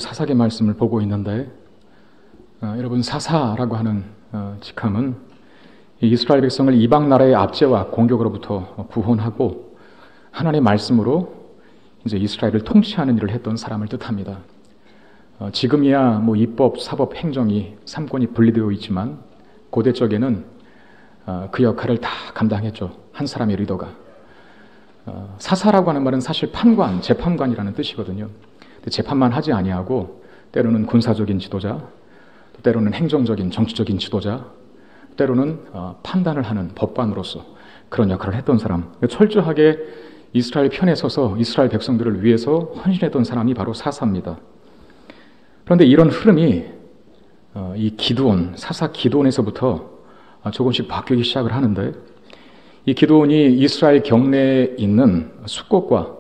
사사기 말씀을 보고 있는데 여러분, 사사라고 하는 직함은 이스라엘 백성을 이방 나라의 압제와 공격으로부터 구원하고 하나님의 말씀으로 이제 이스라엘을 통치하는 일을 했던 사람을 뜻합니다. 지금이야 뭐 입법, 사법, 행정이 삼권이 분리되어 있지만 고대 쪽에는 그 역할을 다 감당했죠. 한 사람의 리더가. 사사라고 하는 말은 사실 판관, 재판관이라는 뜻이거든요. 재판만 하지 아니하고 때로는 군사적인 지도자, 때로는 행정적인, 정치적인 지도자, 때로는 판단을 하는 법관으로서 그런 역할을 했던 사람, 철저하게 이스라엘 편에 서서 이스라엘 백성들을 위해서 헌신했던 사람이 바로 사사입니다. 그런데 이런 흐름이 이 기드온, 사사 기드온에서부터 조금씩 바뀌기 시작을 하는데, 이 기드온이 이스라엘 경내에 있는 숫곳과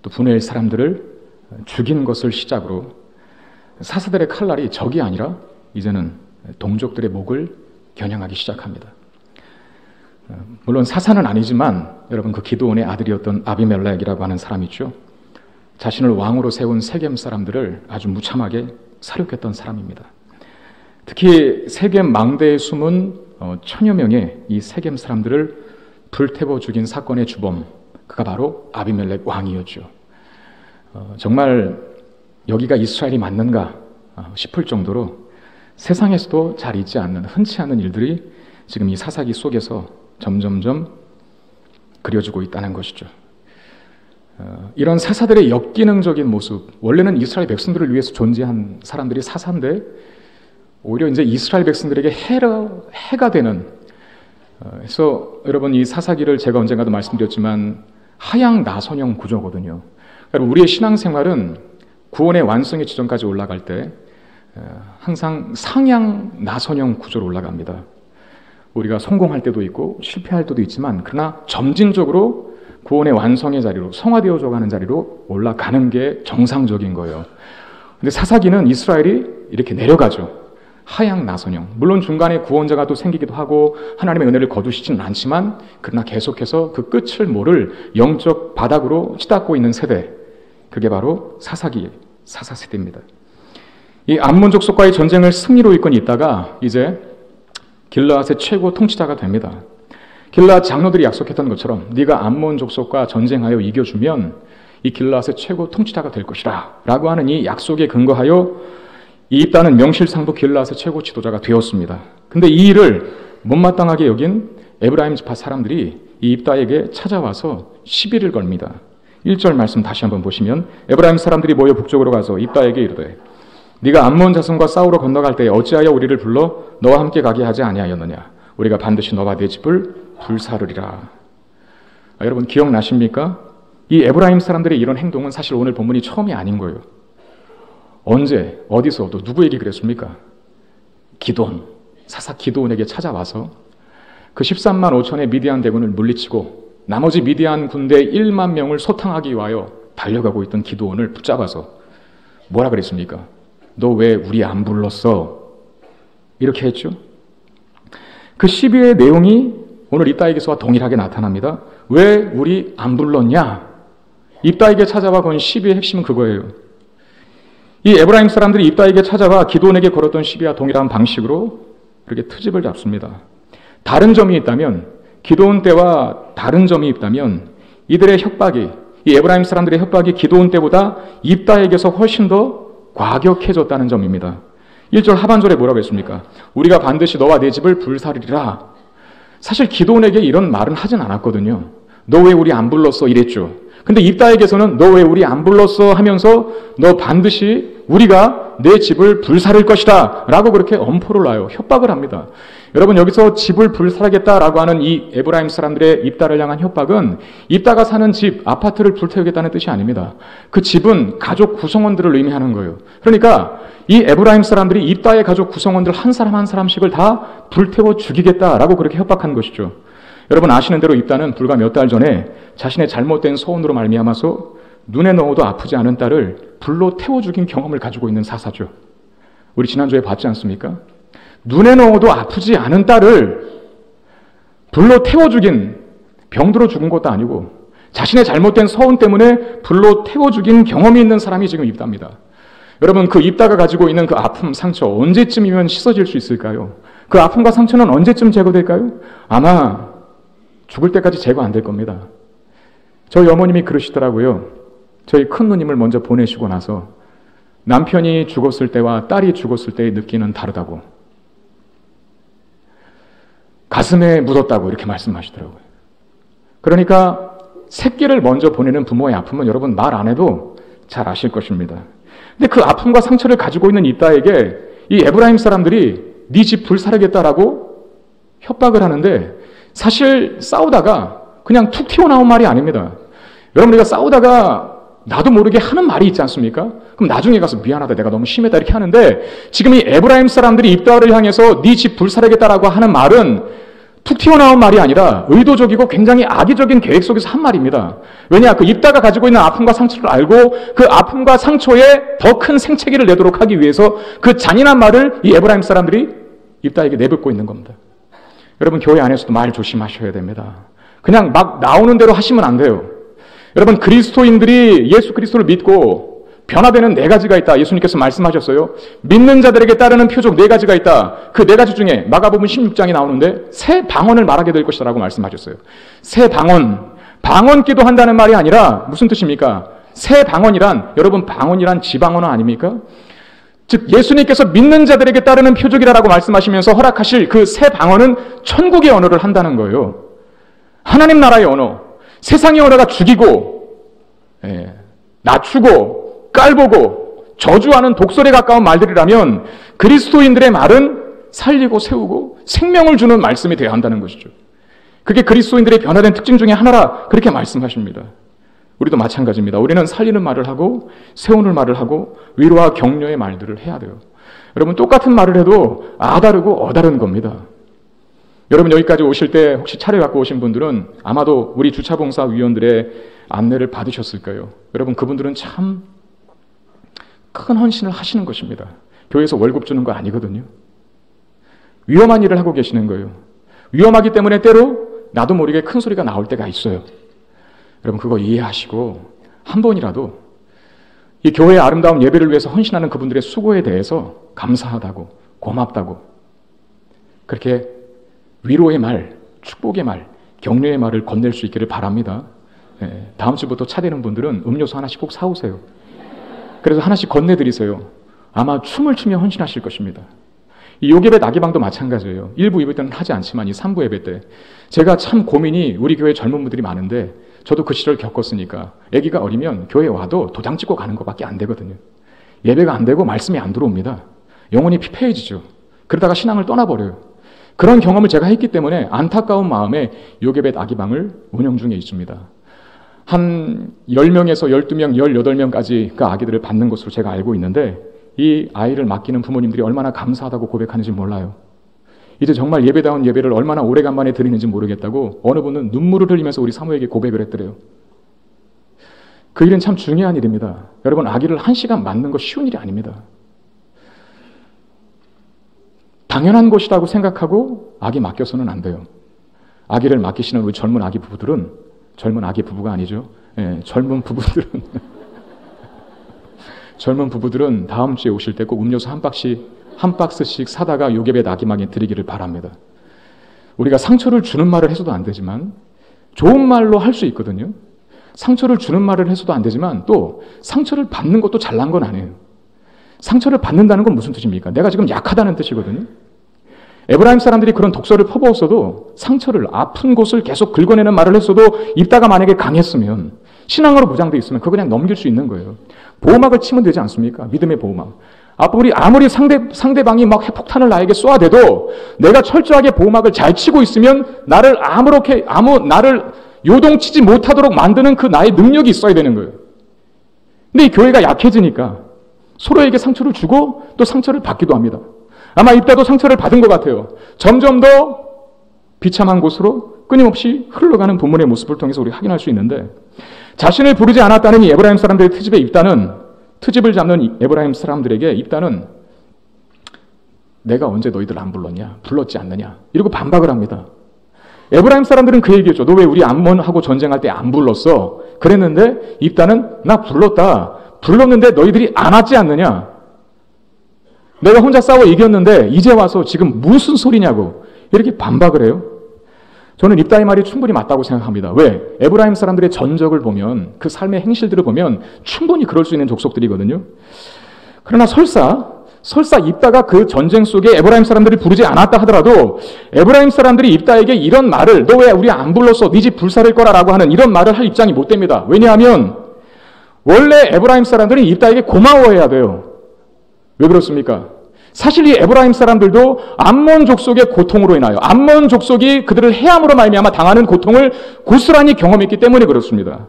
또 분의 사람들을 죽인 것을 시작으로 사사들의 칼날이 적이 아니라 이제는 동족들의 목을 겨냥하기 시작합니다. 물론 사사는 아니지만 여러분, 그 기드온의 아들이었던 아비멜렉이라고 하는 사람이 있죠. 자신을 왕으로 세운 세겜 사람들을 아주 무참하게 살육했던 사람입니다. 특히 세겜 망대에 숨은 천여 명의 이 세겜 사람들을 불태워 죽인 사건의 주범, 그가 바로 아비멜렉 왕이었죠. 정말 여기가 이스라엘이 맞는가 싶을 정도로 세상에서도 잘 있지 않는, 흔치 않은 일들이 지금 이 사사기 속에서 점점점 그려지고 있다는 것이죠. 이런 사사들의 역기능적인 모습, 원래는 이스라엘 백성들을 위해서 존재한 사람들이 사사인데 오히려 이제 이스라엘 백성들에게 해가 되는, 그래서 여러분, 이 사사기를 제가 언젠가도 말씀드렸지만 하향 나선형 구조거든요. 그러니까 우리의 신앙생활은 구원의 완성의 지점까지 올라갈 때 항상 상향 나선형 구조로 올라갑니다. 우리가 성공할 때도 있고 실패할 때도 있지만, 그러나 점진적으로 구원의 완성의 자리로, 성화되어져 가는 자리로 올라가는 게 정상적인 거예요. 근데 사사기는 이스라엘이 이렇게 내려가죠. 하향 나선형. 물론 중간에 구원자가 또 생기기도 하고 하나님의 은혜를 거두시지는 않지만, 그러나 계속해서 그 끝을 모를 영적 바닥으로 치닫고 있는 세대, 그게 바로 사사기, 사사 세대입니다. 이 암몬 족속과의 전쟁을 승리로 이끈 있다가 이제 길르앗의 최고 통치자가 됩니다. 길르앗 장로들이 약속했던 것처럼 네가 암몬 족속과 전쟁하여 이겨주면 이 길르앗의 최고 통치자가 될 것이라 라고 하는 이 약속에 근거하여 이 입다는 명실상부 길르앗의 최고 지도자가 되었습니다. 근데 이 일을 못마땅하게 여긴 에브라임 지파 사람들이 이 입다에게 찾아와서 시비를 걸습니다. 1절 말씀 다시 한번 보시면, 에브라임 사람들이 모여 북쪽으로 가서 입다에게 이르되 네가 암몬 자손과 싸우러 건너갈 때에 어찌하여 우리를 불러 너와 함께 가게 하지 아니하였느냐? 우리가 반드시 너와 네 집을 불사르리라. 여러분, 기억나십니까? 이 에브라임 사람들의 이런 행동은 사실 오늘 본문이 처음이 아닌 거예요. 언제, 어디서, 또 누구에게 그랬습니까? 기드온, 사사 기드온에게 찾아와서 그 13만 5천의 미디안 대군을 물리치고 나머지 미디안 군대 1만 명을 소탕하기 위하여 달려가고 있던 기드온을 붙잡아서 뭐라 그랬습니까? 너 왜 우리 안 불렀어? 이렇게 했죠. 그 시비의 내용이 오늘 입다에게서와 동일하게 나타납니다. 왜 우리 안 불렀냐? 입다에게 찾아와 건 시비의 핵심은 그거예요. 이 에브라임 사람들이 입다에게 찾아와 기드온에게 걸었던 시비와 동일한 방식으로 그렇게 트집을 잡습니다. 다른 점이 있다면, 기드온 때와 다른 점이 있다면 이들의 협박이, 이 에브라임 사람들의 협박이 기드온 때보다 입다에게서 훨씬 더 과격해졌다는 점입니다. 1절 하반절에 뭐라고 했습니까? 우리가 반드시 너와 네 집을 불사르리라. 사실 기드온에게 이런 말은 하진 않았거든요. 너 왜 우리 안 불렀어? 이랬죠. 근데 입다에게서는 너 왜 우리 안 불렀어? 하면서 너 반드시 우리가 내 집을 불사를 것이다 라고 그렇게 엄포를 놔요. 협박을 합니다. 여러분, 여기서 집을 불사르겠다라고 하는 이 에브라임 사람들의 입다를 향한 협박은 입다가 사는 집, 아파트를 불태우겠다는 뜻이 아닙니다. 그 집은 가족 구성원들을 의미하는 거예요. 그러니까 이 에브라임 사람들이 입다의 가족 구성원들 한 사람 한 사람씩을 다 불태워 죽이겠다라고 그렇게 협박한 것이죠. 여러분, 아시는 대로 입다는 불과 몇 달 전에 자신의 잘못된 소원으로 말미암아서 눈에 넣어도 아프지 않은 딸을 불로 태워 죽인 경험을 가지고 있는 사사죠. 우리 지난주에 봤지 않습니까? 눈에 넣어도 아프지 않은 딸을 불로 태워 죽인, 병들어 죽은 것도 아니고 자신의 잘못된 서원 때문에 불로 태워 죽인 경험이 있는 사람이 지금 입다입니다. 여러분, 그 입다가 가지고 있는 그 아픔, 상처 언제쯤이면 씻어질 수 있을까요? 그 아픔과 상처는 언제쯤 제거될까요? 아마 죽을 때까지 제거 안 될 겁니다. 저희 어머님이 그러시더라고요. 저희 큰 누님을 먼저 보내시고 나서 남편이 죽었을 때와 딸이 죽었을 때의 느낌은 다르다고, 가슴에 묻었다고 이렇게 말씀하시더라고요. 그러니까 새끼를 먼저 보내는 부모의 아픔은 여러분 말 안 해도 잘 아실 것입니다. 근데 그 아픔과 상처를 가지고 있는 입다에게 이 에브라임 사람들이 네 집 불사르겠다라고 협박을 하는데, 사실 싸우다가 그냥 툭 튀어나온 말이 아닙니다. 여러분, 우리가 싸우다가 나도 모르게 하는 말이 있지 않습니까? 그럼 나중에 가서 미안하다, 내가 너무 심했다 이렇게 하는데, 지금 이 에브라임 사람들이 입다를 향해서 네 집 불사르겠다라고 하는 말은 툭 튀어나온 말이 아니라 의도적이고 굉장히 악의적인 계획 속에서 한 말입니다. 왜냐? 그 입다가 가지고 있는 아픔과 상처를 알고 그 아픔과 상처에 더 큰 생채기를 내도록 하기 위해서 그 잔인한 말을 이 에브라임 사람들이 입다에게 내뱉고 있는 겁니다. 여러분, 교회 안에서도 말 조심하셔야 됩니다. 그냥 막 나오는 대로 하시면 안 돼요. 여러분, 그리스도인들이 예수 그리스도를 믿고 변화되는 네 가지가 있다. 예수님께서 말씀하셨어요. 믿는 자들에게 따르는 표적 네 가지가 있다. 그 네 가지 중에 마가복음 16장이 나오는데 새 방언을 말하게 될 것이라고 말씀하셨어요. 새 방언. 방언 기도한다는 말이 아니라 무슨 뜻입니까? 새 방언이란, 여러분, 방언이란 지방언어 아닙니까? 즉 예수님께서 믿는 자들에게 따르는 표적이라고 말씀하시면서 허락하실 그 새 방언은 천국의 언어를 한다는 거예요. 하나님 나라의 언어. 세상의 언어가 죽이고 낮추고 깔보고 저주하는 독설에 가까운 말들이라면, 그리스도인들의 말은 살리고 세우고 생명을 주는 말씀이 되어야 한다는 것이죠. 그게 그리스도인들의 변화된 특징 중에 하나라 그렇게 말씀하십니다. 우리도 마찬가지입니다. 우리는 살리는 말을 하고 세우는 말을 하고 위로와 격려의 말들을 해야 돼요. 여러분, 똑같은 말을 해도 아다르고 어다른 겁니다. 여러분, 여기까지 오실 때 혹시 차를 갖고 오신 분들은 아마도 우리 주차봉사위원들의 안내를 받으셨을 거예요. 여러분, 그분들은 참 큰 헌신을 하시는 것입니다. 교회에서 월급 주는 거 아니거든요. 위험한 일을 하고 계시는 거예요. 위험하기 때문에 때로 나도 모르게 큰 소리가 나올 때가 있어요. 여러분, 그거 이해하시고 한 번이라도 이 교회의 아름다운 예배를 위해서 헌신하는 그분들의 수고에 대해서 감사하다고, 고맙다고, 그렇게 위로의 말, 축복의 말, 격려의 말을 건넬 수 있기를 바랍니다. 다음 주부터 차 되는 분들은 음료수 하나씩 꼭 사오세요. 그래서 하나씩 건네드리세요. 아마 춤을 추며 헌신하실 것입니다. 이 요괴배 나기방도 마찬가지예요. 1부, 2부 때는 하지 않지만 이 3부 예배 때 제가 참 고민이, 우리 교회 젊은 분들이 많은데 저도 그 시절 겪었으니까 아기가 어리면 교회에 와도 도장 찍고 가는 것밖에 안 되거든요. 예배가 안 되고 말씀이 안 들어옵니다. 영혼이 피폐해지죠. 그러다가 신앙을 떠나버려요. 그런 경험을 제가 했기 때문에 안타까운 마음에 요괴배 나기방을 운영 중에 있습니다. 한 10명에서 12명, 18명까지 그 아기들을 받는 것으로 제가 알고 있는데, 이 아이를 맡기는 부모님들이 얼마나 감사하다고 고백하는지 몰라요. 이제 정말 예배다운 예배를 얼마나 오래간만에 드리는지 모르겠다고 어느 분은 눈물을 흘리면서 우리 사모에게 고백을 했더래요. 그 일은 참 중요한 일입니다. 여러분, 아기를 1시간 맡는 거 쉬운 일이 아닙니다. 당연한 것이라고 생각하고 아기 맡겨서는 안 돼요. 아기를 맡기시는 우리 젊은 아기 부부들은, 젊은 아기 부부가 아니죠. 젊은 부부들은 젊은 부부들은 다음 주에 오실 때 꼭 음료수 한 박스씩 사다가 요괴배 나기방에 드리기를 바랍니다. 우리가 상처를 주는 말을 해서도 안 되지만 좋은 말로 할 수 있거든요. 상처를 주는 말을 해서도 안 되지만 또 상처를 받는 것도 잘난 건 아니에요. 상처를 받는다는 건 무슨 뜻입니까? 내가 지금 약하다는 뜻이거든요. 에브라임 사람들이 그런 독설을 퍼부었어도, 상처를, 아픈 곳을 계속 긁어내는 말을 했어도 입다가 만약에 강했으면, 신앙으로 무장되어 있으면 그거 그냥 넘길 수 있는 거예요. 보호막을 치면 되지 않습니까? 믿음의 보호막. 아무리 상대방이 막 핵폭탄을 나에게 쏘아대도 내가 철저하게 보호막을 잘 치고 있으면 나를 나를 요동치지 못하도록 만드는 그 나의 능력이 있어야 되는 거예요. 근데 이 교회가 약해지니까 서로에게 상처를 주고 또 상처를 받기도 합니다. 아마 입다도 상처를 받은 것 같아요. 점점 더 비참한 곳으로 끊임없이 흘러가는 본문의 모습을 통해서 우리 확인할 수 있는데, 자신을 부르지 않았다는 이 에브라임 사람들의 트집에 입다는, 트집을 잡는 이 에브라임 사람들에게 입다는 내가 언제 너희들 안 불렀냐? 불렀지 않느냐? 이러고 반박을 합니다. 에브라임 사람들은 그 얘기였죠. 너 왜 우리 암몬하고 전쟁할 때 안 불렀어? 그랬는데 입다는 나 불렀다. 불렀는데 너희들이 안 왔지 않느냐? 내가 혼자 싸워 이겼는데 이제 와서 지금 무슨 소리냐고 이렇게 반박을 해요. 저는 입다의 말이 충분히 맞다고 생각합니다. 왜? 에브라임 사람들의 전적을 보면, 그 삶의 행실들을 보면 충분히 그럴 수 있는 족속들이거든요. 그러나 설사 입다가 그 전쟁 속에 에브라임 사람들이 부르지 않았다 하더라도 에브라임 사람들이 입다에게 이런 말을, 너 왜 우리 안 불렀어? 네 집 불사를 거라라고 하는 이런 말을 할 입장이 못 됩니다. 왜냐하면 원래 에브라임 사람들은 입다에게 고마워해야 돼요. 왜 그렇습니까? 사실 이 에브라임 사람들도 암몬 족속의 고통으로 인하여, 암몬 족속이 그들을 해함으로 말미암아 당하는 고통을 고스란히 경험했기 때문에 그렇습니다.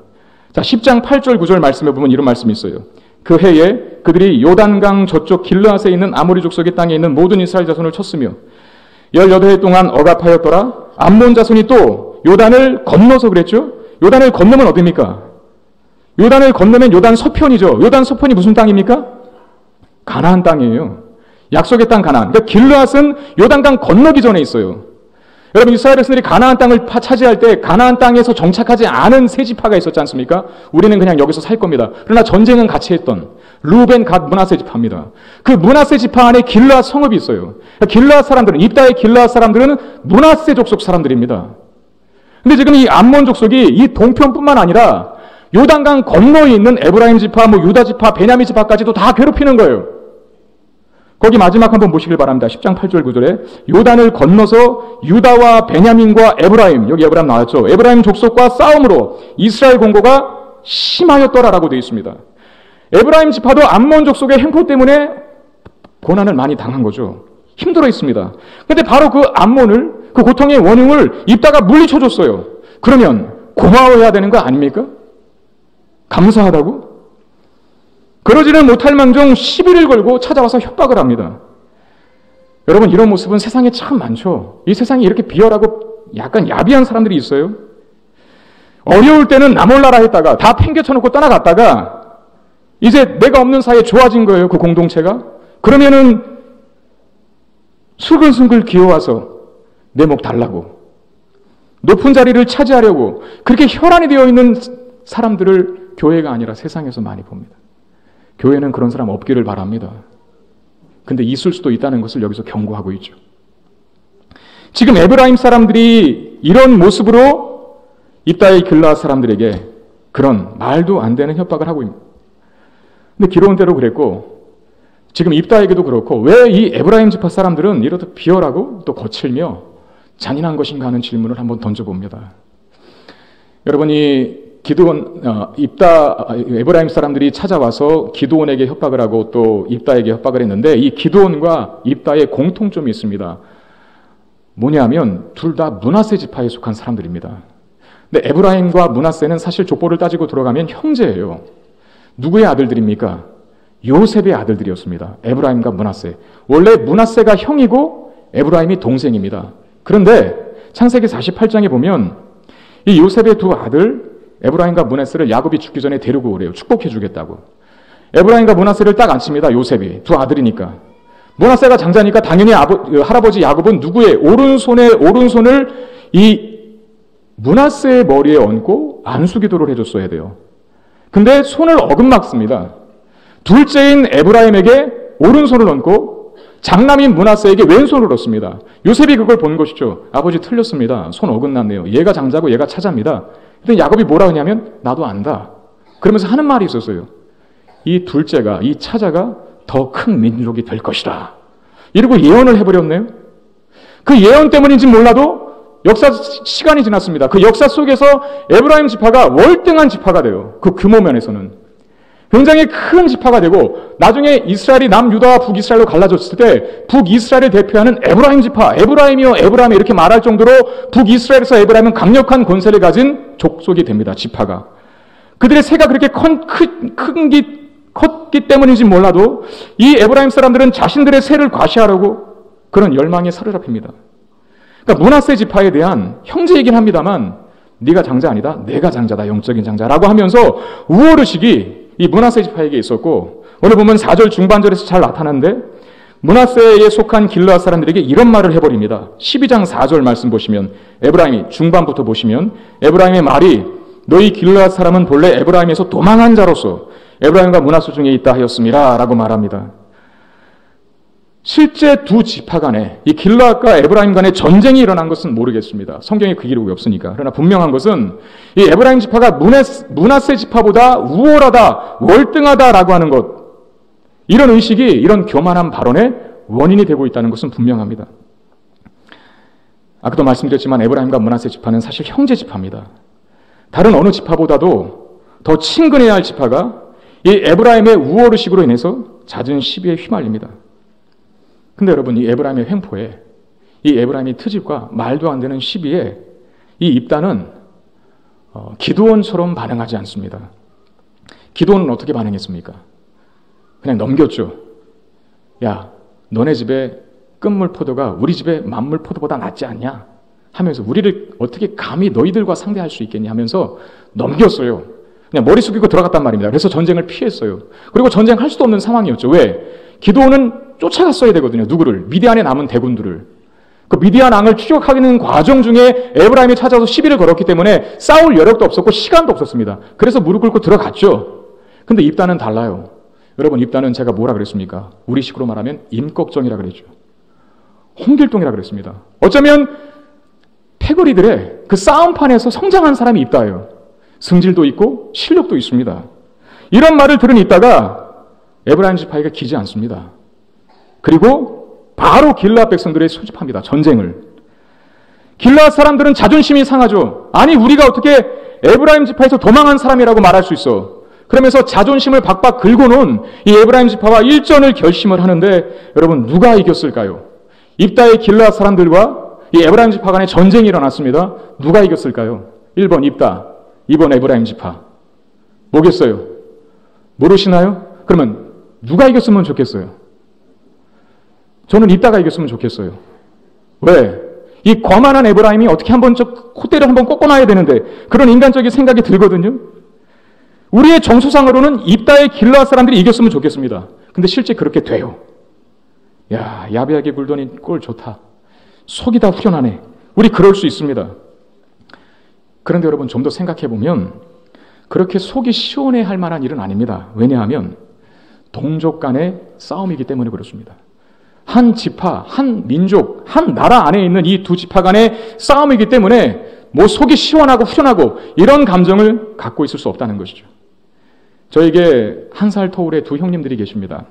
자, 10장 8절 9절 말씀에 보면 이런 말씀이 있어요. 그 해에 그들이 요단강 저쪽 길르앗에 있는 아모리 족속의 땅에 있는 모든 이스라엘 자손을 쳤으며 18해 동안 억압하였더라. 암몬 자손이 또 요단을 건너서 그랬죠. 요단을 건너면 어디입니까? 요단을 건너면 요단 서편이죠. 요단 서편이 무슨 땅입니까? 가나안 땅이에요. 약속의 땅 가나안. 그러니까 길르앗은 요단강 건너기 전에 있어요. 여러분, 이스라엘 백성들이 가나안 땅을 차지할 때 가나안 땅에서 정착하지 않은 세 지파가 있었지 않습니까? 우리는 그냥 여기서 살 겁니다. 그러나 전쟁은 같이 했던 루벤, 갓, 므낫세 지파입니다. 그 므낫세 지파 안에 길르앗 성읍이 있어요. 길르앗 사람들은, 입다의 길르앗 사람들은 므낫세 족속 사람들입니다. 근데 지금 이 암몬 족속이 이 동편뿐만 아니라 요단강 건너에 있는 에브라임 지파, 유다 지파, 베냐민 지파까지도 다 괴롭히는 거예요. 거기 마지막 한번 보시길 바랍니다. 10장 8절 9절에 요단을 건너서 유다와 베냐민과 에브라임, 여기 에브라임 나왔죠. 에브라임 족속과 싸움으로 이스라엘 공고가 심하였더라라고 되어 있습니다. 에브라임 지파도 암몬 족속의 횡포 때문에 고난을 많이 당한 거죠. 힘들어 있습니다. 그런데 바로 그 암몬을, 그 고통의 원흉을 입다가 물리쳐줬어요. 그러면 고마워해야 되는 거 아닙니까? 감사하다고? 그러지는 못할 망정 시비를 걸고 찾아와서 협박을 합니다. 여러분, 이런 모습은 세상에 참 많죠. 이 세상에 이렇게 비열하고 약간 야비한 사람들이 있어요. 어려울 때는 나 몰라라 했다가 다 팽개쳐놓고 떠나갔다가 이제 내가 없는 사이에 좋아진 거예요, 그 공동체가. 그러면은 슬글슬글 기어와서 내 목 달라고, 높은 자리를 차지하려고 그렇게 혈안이 되어 있는 사람들을 교회가 아니라 세상에서 많이 봅니다. 교회는 그런 사람 없기를 바랍니다. 근데 있을 수도 있다는 것을 여기서 경고하고 있죠. 지금 에브라임 사람들이 이런 모습으로 입다의 길르앗 사람들에게 그런 말도 안 되는 협박을 하고 있습니다. 근데 기록은 대로 그랬고, 지금 입다에게도 그렇고, 왜 이 에브라임 지파 사람들은 이렇게 비열하고 또 거칠며 잔인한 것인가 하는 질문을 한번 던져봅니다. 여러분이 기드온, 에브라임 사람들이 찾아와서 기드온에게 협박을 하고 또 입다에게 협박을 했는데, 이 기드온과 입다의 공통점이 있습니다. 뭐냐면 둘 다 므낫세 지파에 속한 사람들입니다. 근데 에브라임과 므낫세는 사실 족보를 따지고 들어가면 형제예요. 누구의 아들들입니까? 요셉의 아들들이었습니다. 에브라임과 므낫세. 원래 므낫세가 형이고 에브라임이 동생입니다. 그런데 창세기 48장에 보면 이 요셉의 두 아들 에브라임과 므낫세를 야곱이 죽기 전에 데리고 오래요. 축복해 주겠다고. 에브라임과 므낫세를 딱 앉힙니다. 요셉이. 두 아들이니까. 므낫세가 장자니까 당연히 할아버지 야곱은 누구의 오른손을 이 므낫세의 머리에 얹고 안수기도를 해줬어야 돼요. 근데 손을 어긋막습니다. 둘째인 에브라임에게 오른손을 얹고 장남인 므낫세에게 왼손을 얹습니다. 요셉이 그걸 본 것이죠. 아버지 틀렸습니다. 손 어긋났네요. 얘가 장자고 얘가 차자입니다. 근데 야곱이 뭐라 하냐면 나도 안다. 그러면서 하는 말이 있었어요. 이 둘째가, 이 차자가 더 큰 민족이 될 것이다. 이러고 예언을 해버렸네요. 그 예언 때문인지 몰라도 시간이 지났습니다. 그 역사 속에서 에브라임 지파가 월등한 지파가 돼요. 그 규모 면에서는. 굉장히 큰 지파가 되고 나중에 이스라엘이 남유다와 북이스라엘로 갈라졌을 때 북이스라엘을 대표하는 에브라임 지파, 에브라임이요 에브라임 이렇게 말할 정도로 북이스라엘에서 에브라임은 강력한 권세를 가진 족속이 됩니다. 지파가. 그들의 세가 그렇게 컸기 때문인지 몰라도 이 에브라임 사람들은 자신들의 세를 과시하려고 그런 열망에 사로잡힙니다. 그러니까 므낫세 지파에 대한 형제이긴 합니다만 네가 장자 아니다, 내가 장자다, 영적인 장자라고 하면서 우월의식이 이 므낫세 지파에게 있었고, 오늘 보면 4절 중반절에서 잘 나타나는데 므낫세에 속한 길르앗 사람들에게 이런 말을 해버립니다. 12장 4절 말씀 보시면 에브라임이 중반부터 보시면 에브라임의 말이 너희 길르앗 사람은 본래 에브라임에서 도망한 자로서 에브라임과 므낫세 중에 있다 하였습니다 라고 말합니다. 실제 두 지파 간에 이 길르앗과 에브라임 간에 전쟁이 일어난 것은 모르겠습니다. 성경에 그 기록이 없으니까. 그러나 분명한 것은 이 에브라임 지파가 므낫세 지파보다 우월하다, 월등하다라고 하는 것, 이런 의식이 이런 교만한 발언의 원인이 되고 있다는 것은 분명합니다. 아까도 말씀드렸지만 에브라임과 므낫세 지파는 사실 형제 지파입니다. 다른 어느 지파보다도 더 친근해야 할 지파가 이 에브라임의 우월의식으로 인해서 잦은 시비에 휘말립니다. 근데 여러분, 이 에브라임의 횡포에, 이 에브라임의 트집과 말도 안 되는 시비에 이 입다는 기드온처럼 반응하지 않습니다. 기드온은 어떻게 반응했습니까? 그냥 넘겼죠. 야, 너네 집에 끝물 포도가 우리 집의 만물 포도보다 낫지 않냐? 하면서 우리를 어떻게 감히 너희들과 상대할 수 있겠냐 하면서 넘겼어요. 그냥 머리 숙이고 들어갔단 말입니다. 그래서 전쟁을 피했어요. 그리고 전쟁할 수도 없는 상황이었죠. 왜? 기드온은 쫓아갔어야 되거든요. 누구를? 미디안에 남은 대군들을. 그 미디안 왕을 추격하는 과정 중에 에브라임이 찾아서 시비를 걸었기 때문에 싸울 여력도 없었고 시간도 없었습니다. 그래서 무릎 꿇고 들어갔죠. 근데 입다는 달라요. 여러분, 입다는 제가 뭐라 그랬습니까? 우리식으로 말하면 임꺽정이라 그랬죠. 홍길동이라 그랬습니다. 어쩌면 패거리들의 그 싸움판에서 성장한 사람이 입다예요. 승질도 있고 실력도 있습니다. 이런 말을 들은 입다가 에브라임 지파에게 기지 않습니다. 그리고 바로 길르앗 백성들의 소집합니다. 전쟁을. 길르앗 사람들은 자존심이 상하죠. 아니, 우리가 어떻게 에브라임 지파에서 도망한 사람이라고 말할 수 있어. 그러면서 자존심을 박박 긁어놓은 이 에브라임 지파와 일전을 결심을 하는데, 여러분, 누가 이겼을까요? 입다의 길르앗 사람들과 이 에브라임 지파 간에 전쟁이 일어났습니다. 누가 이겼을까요? 1번 입다, 2번 에브라임 지파. 뭐겠어요? 모르시나요? 그러면 누가 이겼으면 좋겠어요? 저는 입다가 이겼으면 좋겠어요. 왜? 이 거만한 에브라임이 어떻게 한번 콧대를 한번 꺾어놔야 되는데, 그런 인간적인 생각이 들거든요. 우리의 정서상으로는 입다의 길르앗 사람들이 이겼으면 좋겠습니다. 근데 실제 그렇게 돼요. 야, 야비하게 굴더니 꼴 좋다. 속이 다 후련하네. 우리 그럴 수 있습니다. 그런데 여러분, 좀 더 생각해보면 그렇게 속이 시원해 할 만한 일은 아닙니다. 왜냐하면 동족 간의 싸움이기 때문에 그렇습니다. 한 지파, 한 민족, 한 나라 안에 있는 이 두 지파 간의 싸움이기 때문에 뭐 속이 시원하고 후련하고 이런 감정을 갖고 있을 수 없다는 것이죠. 저에게 1살 터울의 두 형님들이 계십니다.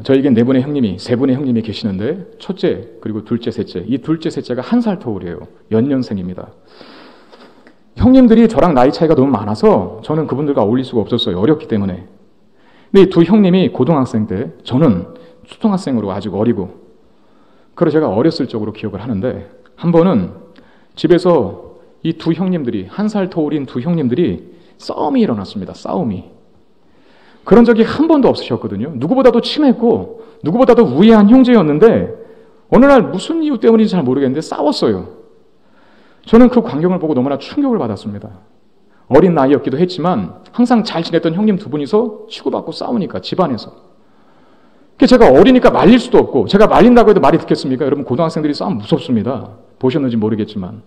저에겐 4분의 형님이, 3분의 형님이 계시는데 첫째, 그리고 둘째, 셋째, 이 둘째, 셋째가 1살 터울이에요. 연년생입니다. 형님들이 저랑 나이 차이가 너무 많아서 저는 그분들과 어울릴 수가 없었어요. 어렸기 때문에. 근데 이 두 형님이 고등학생 때, 저는 초등학생으로 아직 어리고, 그래서 제가 어렸을 적으로 기억을 하는데, 한 번은 집에서 이 두 형님들이, 1살 터울인 두 형님들이 싸움이 일어났습니다. 싸움이. 그런 적이 한 번도 없으셨거든요. 누구보다도 친했고 누구보다도 우애한 형제였는데 어느 날 무슨 이유 때문인지 잘 모르겠는데 싸웠어요. 저는 그 광경을 보고 너무나 충격을 받았습니다. 어린 나이였기도 했지만 항상 잘 지냈던 형님 두 분이서 치고받고 싸우니까, 집안에서. 제가 어리니까 말릴 수도 없고, 제가 말린다고 해도 말이 듣겠습니까? 여러분, 고등학생들이 싸우면 무섭습니다. 보셨는지 모르겠지만.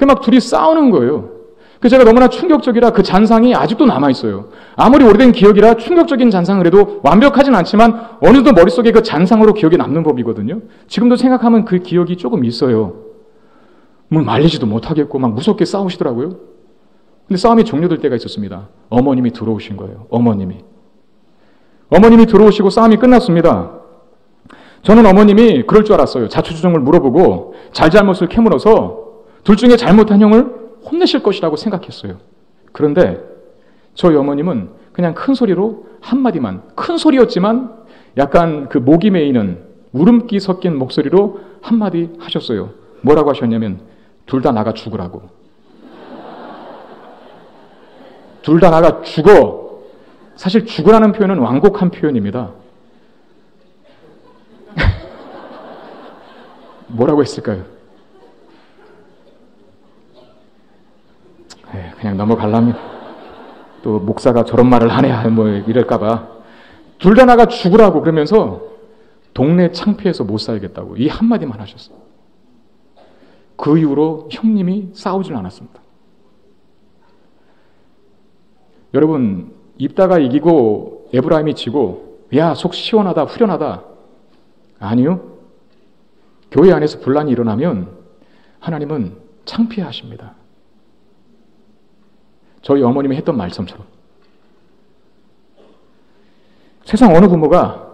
막 둘이 싸우는 거예요. 제가 너무나 충격적이라 그 잔상이 아직도 남아있어요. 아무리 오래된 기억이라 충격적인 잔상을 해도 완벽하진 않지만 어느 정도 머릿속에 그 잔상으로 기억이 남는 법이거든요. 지금도 생각하면 그 기억이 조금 있어요. 뭘 말리지도 못하겠고 막 무섭게 싸우시더라고요. 근데 싸움이 종료될 때가 있었습니다. 어머님이 들어오신 거예요. 어머님이 들어오시고 싸움이 끝났습니다. 저는 어머님이 그럴 줄 알았어요. 자초지종을 물어보고 잘잘못을 캐물어서 둘 중에 잘못한 형을 혼내실 것이라고 생각했어요. 그런데 저희 어머님은 그냥 큰 소리로 한마디만, 큰 소리였지만 약간 그 목이 메이는 울음기 섞인 목소리로 한마디 하셨어요. 뭐라고 하셨냐면, 둘 다 나가 죽으라고. 둘 다 나가 죽어. 사실 죽으라는 표현은 완곡한 표현입니다. 뭐라고 했을까요? 그냥 넘어가려면 또 목사가 저런 말을 하네, 뭐 이럴까봐. 둘 다 나가 죽으라고 그러면서 동네 창피해서 못 살겠다고 이 한마디만 하셨어요. 그 이후로 형님이 싸우질 않았습니다. 여러분, 입다가 이기고 에브라임이 지고 야, 속 시원하다, 후련하다. 아니요. 교회 안에서 분란이 일어나면 하나님은 창피하십니다. 저희 어머님이 했던 말씀처럼. 세상 어느 부모가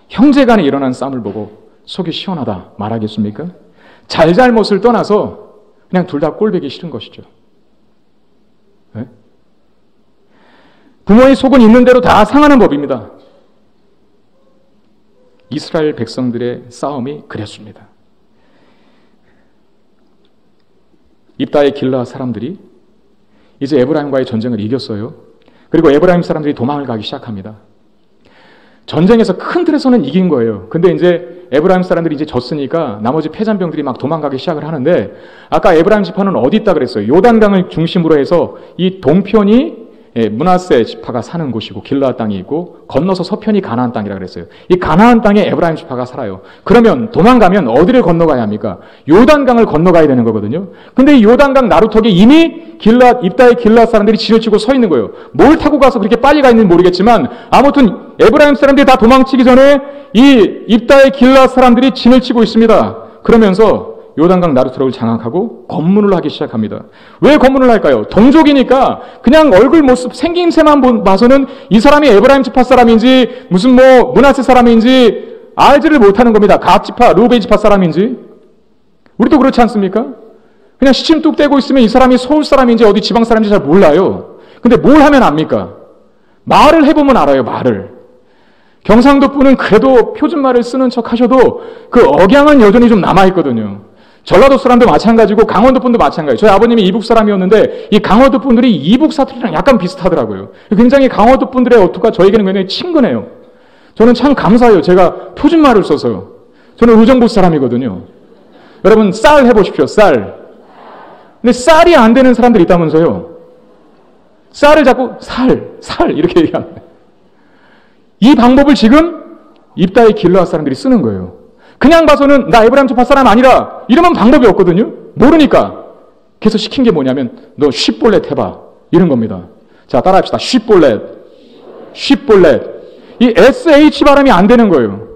형제간에 일어난 싸움을 보고 속이 시원하다 말하겠습니까? 잘잘못을 떠나서 그냥 둘 다 꼴보기 싫은 것이죠. 네? 부모의 속은 있는 대로 다 상하는 법입니다. 이스라엘 백성들의 싸움이 그랬습니다. 입다의 길라 사람들이 이제 에브라임과의 전쟁을 이겼어요. 그리고 에브라임 사람들이 도망을 가기 시작합니다. 전쟁에서 큰 틀에서는 이긴 거예요. 근데 이제 에브라임 사람들이 이제 졌으니까 나머지 패잔병들이 막 도망가기 시작을 하는데, 아까 에브라임 지파는 어디 있다 그랬어요? 요단강을 중심으로 해서 이 동편이 므낫세 지파가 사는 곳이고 길르앗 땅이 있고, 건너서 서편이 가나안 땅이라 그랬어요. 이 가나안 땅에 에브라임 지파가 살아요. 그러면 도망가면 어디를 건너가야 합니까? 요단강을 건너가야 되는 거거든요. 근데 이 요단강 나루턱에 이미 길르앗, 입다의 길르앗 사람들이 진을 치고 서 있는 거예요. 뭘 타고 가서 그렇게 빨리 가 있는지 모르겠지만 아무튼 에브라임 사람들이 다 도망치기 전에 이 입다의 길르앗 사람들이 진을 치고 있습니다. 그러면서 요단강 나루터락을 장악하고 검문을 하기 시작합니다. 왜 검문을 할까요? 동족이니까 그냥 얼굴 모습 생김새만 봐서는 이 사람이 에브라임 지파 사람인지 무슨 므낫세 사람인지 알지를 못하는 겁니다. 갓 지파, 루벤 지파 사람인지. 우리도 그렇지 않습니까? 그냥 시침 뚝 떼고 있으면 이 사람이 서울 사람인지 어디 지방 사람인지 잘 몰라요. 근데 뭘 하면 압니까? 말을 해보면 알아요. 말을. 경상도 분은 그래도 표준말을 쓰는 척 하셔도 그 억양은 여전히 좀 남아있거든요. 전라도 사람도 마찬가지고 강원도 분도 마찬가지예요. 저희 아버님이 이북 사람이었는데 이 강원도 분들이 이북 사투리랑 약간 비슷하더라고요. 굉장히 강원도 분들의 어투가 저에게는 굉장히 친근해요. 저는 참 감사해요. 제가 표준말을 써서요. 저는 의정부 사람이거든요. 여러분 쌀 해보십시오. 쌀. 근데 쌀이 안 되는 사람들이 있다면서요. 쌀을 자꾸 살 이렇게 얘기합니다. 이 방법을 지금 입다의 길르앗 사람들이 쓰는 거예요. 그냥 봐서는 나 에브라임 지파 사람 아니라 이러면 방법이 없거든요. 모르니까. 그래서 시킨 게 뭐냐면 너 쉽볼렛 해봐. 이런 겁니다. 자, 따라합시다. 쉽볼렛. 이 SH 발음이 안 되는 거예요.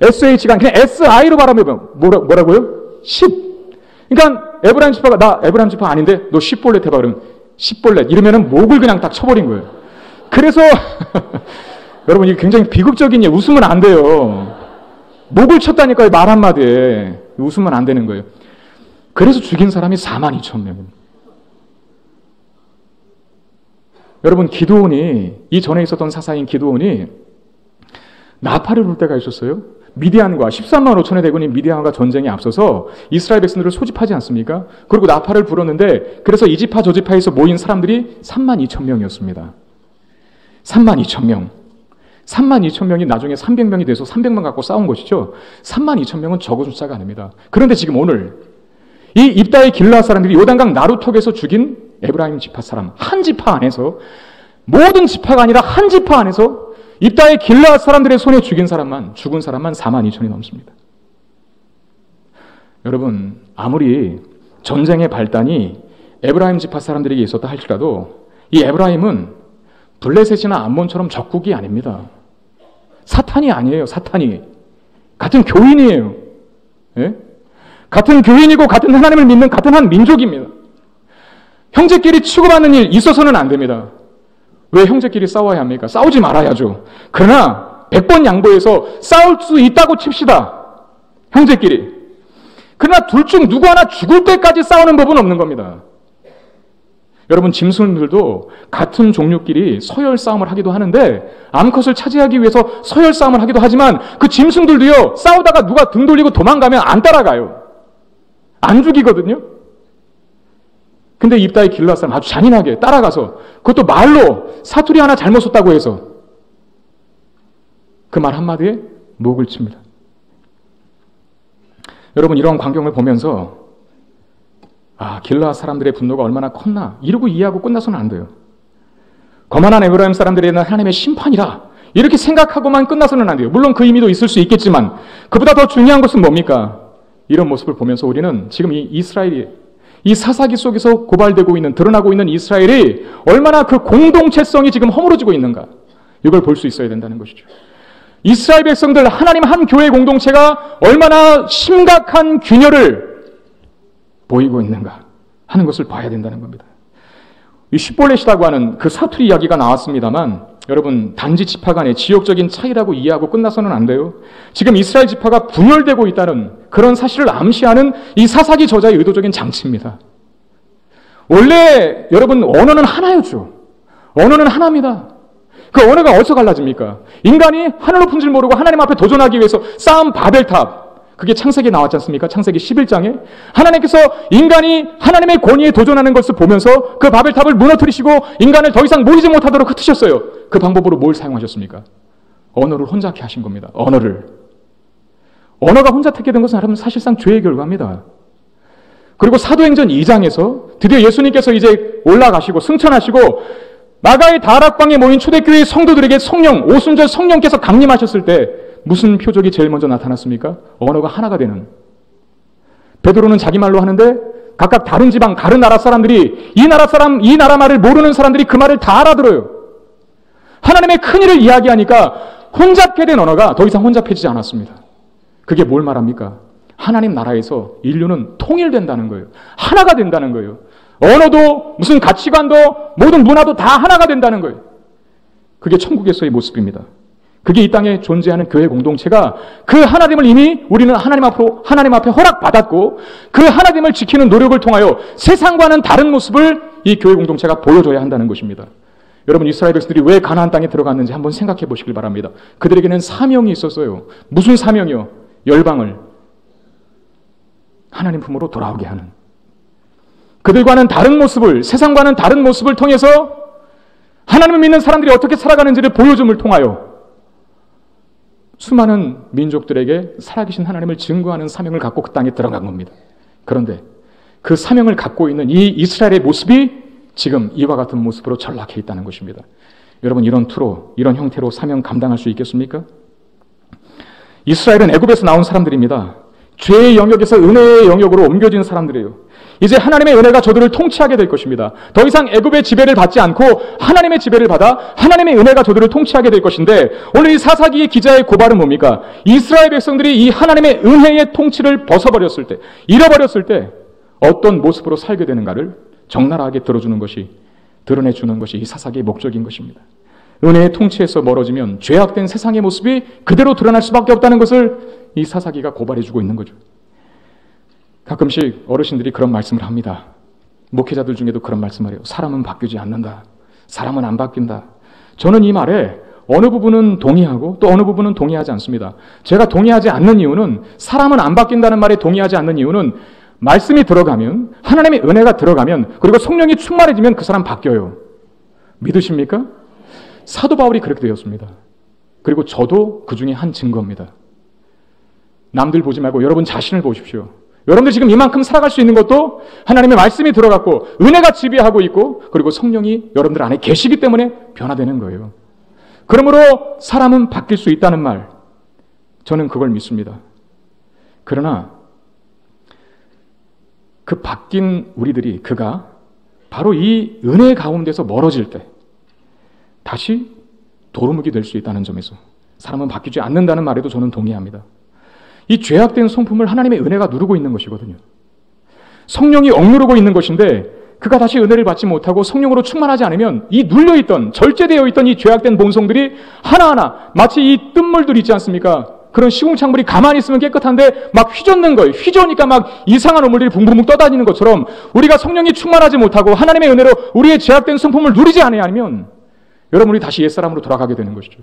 SH가 그냥 SI로 발음해보면 뭐라고요? 10. 그러니까 에브라임 지파가 나 에브라임 지파 아닌데 너 쉽볼렛 해봐. 그러면 쉽볼렛 이러면은 목을 그냥 딱 쳐버린 거예요. 그래서 여러분 이게 굉장히 비극적인 일. 웃으면 안 돼요. 목을 쳤다니까요. 말 한마디에. 웃으면 안 되는 거예요. 그래서 죽인 사람이 42,000명입니다. 여러분 기드온이 이 전에 있었던 사사인 기드온이 나팔을 불 때가 있었어요. 미디안과 13만 5천의 대군이 미디안과 전쟁에 앞서서 이스라엘 백성들을 소집하지 않습니까? 그리고 나팔을 불었는데 그래서 이 지파 저 지파에서 모인 사람들이 32,000명이었습니다. 32,000명. 32,000명이 나중에 300명이 돼서 300만 갖고 싸운 것이죠. 32,000명은 적은 숫자가 아닙니다. 그런데 지금 오늘 이 입다의 길르앗 사람들이 요단강 나루턱에서 죽인 에브라임 지파 사람 한 지파 안에서, 모든 지파가 아니라 한 지파 안에서 입다의 길르앗 사람들의 손에 죽은 사람만 42,000이 넘습니다. 여러분 아무리 전쟁의 발단이 에브라임 지파 사람들에게 있었다 할지라도 이 에브라임은 블레셋이나 암몬처럼 적국이 아닙니다. 사탄이 아니에요. 사탄이. 같은 교인이에요. 예? 같은 교인이고 같은 하나님을 믿는 같은 한 민족입니다. 형제끼리 치고받는 일 있어서는 안 됩니다. 왜 형제끼리 싸워야 합니까? 싸우지 말아야죠. 그러나 100번 양보해서 싸울 수 있다고 칩시다. 형제끼리. 그러나 둘 중 누구 하나 죽을 때까지 싸우는 법은 없는 겁니다. 여러분 짐승들도 같은 종류끼리 서열 싸움을 하기도 하는데 암컷을 차지하기 위해서 서열 싸움을 하기도 하지만 그 짐승들도요 싸우다가 누가 등 돌리고 도망가면 안 따라가요. 안 죽이거든요. 근데 입다의 길르앗 사람 아주 잔인하게 따라가서 그것도 말로 사투리 하나 잘못 썼다고 해서 그 말 한마디에 목을 칩니다. 여러분 이런 광경을 보면서 길르앗 사람들의 분노가 얼마나 컸나 이러고 이해하고 끝나서는 안 돼요. 거만한 에브라임 사람들에는 하나님의 심판이라 이렇게 생각하고만 끝나서는 안 돼요. 물론 그 의미도 있을 수 있겠지만 그보다 더 중요한 것은 뭡니까? 이런 모습을 보면서 우리는 지금 이 이스라엘이 이 사사기 속에서 고발되고 있는, 드러나고 있는 이스라엘이 얼마나 그 공동체성이 지금 허물어지고 있는가, 이걸 볼 수 있어야 된다는 것이죠. 이스라엘 백성들, 하나님 한 교회 공동체가 얼마나 심각한 균열을 보이고 있는가 하는 것을 봐야 된다는 겁니다. 이 쉿볼렛이라고 하는 그 사투리 이야기가 나왔습니다만, 여러분, 단지 지파 간의 지역적인 차이라고 이해하고 끝나서는 안 돼요. 지금 이스라엘 지파가 분열되고 있다는 그런 사실을 암시하는 이 사사기 저자의 의도적인 장치입니다. 원래 여러분, 언어는 하나였죠. 언어는 하나입니다. 그 언어가 어디서 갈라집니까? 인간이 하늘 높은 줄 모르고 하나님 앞에 도전하기 위해서 쌓은 바벨탑, 그게 창세기에 나왔지 않습니까? 창세기 11장에 하나님께서 인간이 하나님의 권위에 도전하는 것을 보면서 그 바벨탑을 무너뜨리시고 인간을 더 이상 모이지 못하도록 흩으셨어요. 그 방법으로 뭘 사용하셨습니까? 언어를 혼잡케 하신 겁니다. 언어가 혼잡하게 된 것은 여러분 사실상 죄의 결과입니다. 그리고 사도행전 2장에서 드디어 예수님께서 이제 올라가시고 승천하시고 마가의 다락방에 모인 초대교회 성도들에게 성령, 오순절 성령께서 강림하셨을 때 무슨 표적이 제일 먼저 나타났습니까? 언어가 하나가 되는. 베드로는 자기 말로 하는데 각각 다른 지방, 다른 나라 사람들이 이 나라 말을 모르는 사람들이 그 말을 다 알아들어요. 하나님의 큰일을 이야기하니까 혼잡게 된 언어가 더 이상 혼잡해지지 않았습니다. 그게 뭘 말합니까? 하나님 나라에서 인류는 통일된다는 거예요. 하나가 된다는 거예요. 언어도 무슨 가치관도 모든 문화도 다 하나가 된다는 거예요. 그게 천국에서의 모습입니다. 그게 이 땅에 존재하는 교회 공동체가 그 하나님을 이미 우리는 하나님 앞에 허락받았고 그 하나님을 지키는 노력을 통하여 세상과는 다른 모습을 이 교회 공동체가 보여줘야 한다는 것입니다. 여러분, 이스라엘 백성들이 왜 가나안 땅에 들어갔는지 한번 생각해 보시길 바랍니다. 그들에게는 사명이 있었어요. 무슨 사명이요? 열방을 하나님 품으로 돌아오게 하는. 그들과는 다른 모습을, 세상과는 다른 모습을 통해서 하나님을 믿는 사람들이 어떻게 살아가는지를 보여줌을 통하여 수많은 민족들에게 살아계신 하나님을 증거하는 사명을 갖고 그 땅에 들어간 겁니다. 그런데 그 사명을 갖고 있는 이 이스라엘의 모습이 지금 이와 같은 모습으로 전락해 있다는 것입니다. 여러분, 이런 형태로 사명 감당할 수 있겠습니까? 이스라엘은 애굽에서 나온 사람들입니다. 죄의 영역에서 은혜의 영역으로 옮겨진 사람들이에요. 이제 하나님의 은혜가 저들을 통치하게 될 것입니다. 더 이상 애굽의 지배를 받지 않고 하나님의 지배를 받아 하나님의 은혜가 저들을 통치하게 될 것인데, 오늘 이 사사기의 기자의 고발은 뭡니까? 이스라엘 백성들이 이 하나님의 은혜의 통치를 벗어버렸을 때, 잃어버렸을 때 어떤 모습으로 살게 되는가를 적나라하게 드러내주는 것이 이 사사기의 목적인 것입니다. 은혜의 통치에서 멀어지면 죄악된 세상의 모습이 그대로 드러날 수밖에 없다는 것을 이 사사기가 고발해주고 있는 거죠. 가끔씩 어르신들이 그런 말씀을 합니다. 목회자들 중에도 그런 말씀을 해요. 사람은 바뀌지 않는다. 사람은 안 바뀐다. 저는 이 말에 어느 부분은 동의하고 또 어느 부분은 동의하지 않습니다. 제가 동의하지 않는 이유는, 사람은 안 바뀐다는 말에 동의하지 않는 이유는, 말씀이 들어가면, 하나님의 은혜가 들어가면, 그리고 성령이 충만해지면 그 사람 바뀌어요. 믿으십니까? 사도 바울이 그렇게 되었습니다. 그리고 저도 그 중에 한 증거입니다. 남들 보지 말고 여러분 자신을 보십시오. 여러분들 지금 이만큼 살아갈 수 있는 것도 하나님의 말씀이 들어갔고 은혜가 지배하고 있고 그리고 성령이 여러분들 안에 계시기 때문에 변화되는 거예요. 그러므로 사람은 바뀔 수 있다는 말, 저는 그걸 믿습니다. 그러나 그 바뀐 우리들이, 그가 바로 이 은혜 가운데서 멀어질 때 다시 도루묵이 될 수 있다는 점에서 사람은 바뀌지 않는다는 말에도 저는 동의합니다. 이 죄악된 성품을 하나님의 은혜가 누르고 있는 것이거든요. 성령이 억누르고 있는 것인데 그가 다시 은혜를 받지 못하고 성령으로 충만하지 않으면 이 눌려있던, 절제되어 있던 이 죄악된 본성들이 하나하나 마치 이 뜬물들 있지 않습니까? 그런 시궁창물이 가만히 있으면 깨끗한데 막 휘젓는 거예요. 휘저으니까 막 이상한 오물들이 붕붕붕 떠다니는 것처럼 우리가 성령이 충만하지 못하고 하나님의 은혜로 우리의 죄악된 성품을 누리지 않으면 여러분, 우리 다시 옛사람으로 돌아가게 되는 것이죠.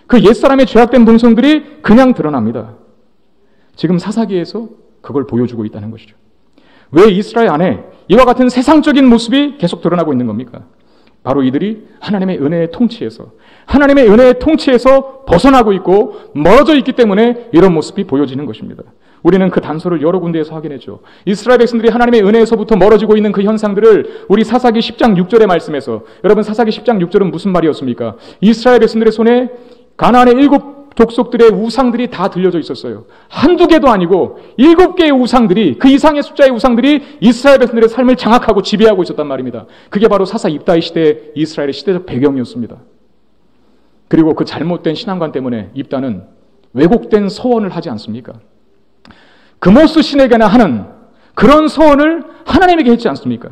그 옛사람의 죄악된 본성들이 그냥 드러납니다. 지금 사사기에서 그걸 보여주고 있다는 것이죠. 왜 이스라엘 안에 이와 같은 세상적인 모습이 계속 드러나고 있는 겁니까? 바로 이들이 하나님의 은혜의 통치에서 벗어나고 있고 멀어져 있기 때문에 이런 모습이 보여지는 것입니다. 우리는 그 단서를 여러 군데에서 확인했죠. 이스라엘 백성들이 하나님의 은혜에서부터 멀어지고 있는 그 현상들을 우리 사사기 10장 6절의 말씀에서, 여러분 사사기 10장 6절은 무슨 말이었습니까? 이스라엘 백성들의 손에 가나안의 7 족속들의 우상들이 다 들려져 있었어요. 한두 개도 아니고 7개의 우상들이, 그 이상의 숫자의 우상들이 이스라엘 백성들의 삶을 장악하고 지배하고 있었단 말입니다. 그게 바로 사사 입다의 시대의 이스라엘의 시대적 배경이었습니다. 그리고 그 잘못된 신앙관 때문에 입다는 왜곡된 서원을 하지 않습니까? 그모스 신에게나 하는 그런 서원을 하나님에게 했지 않습니까?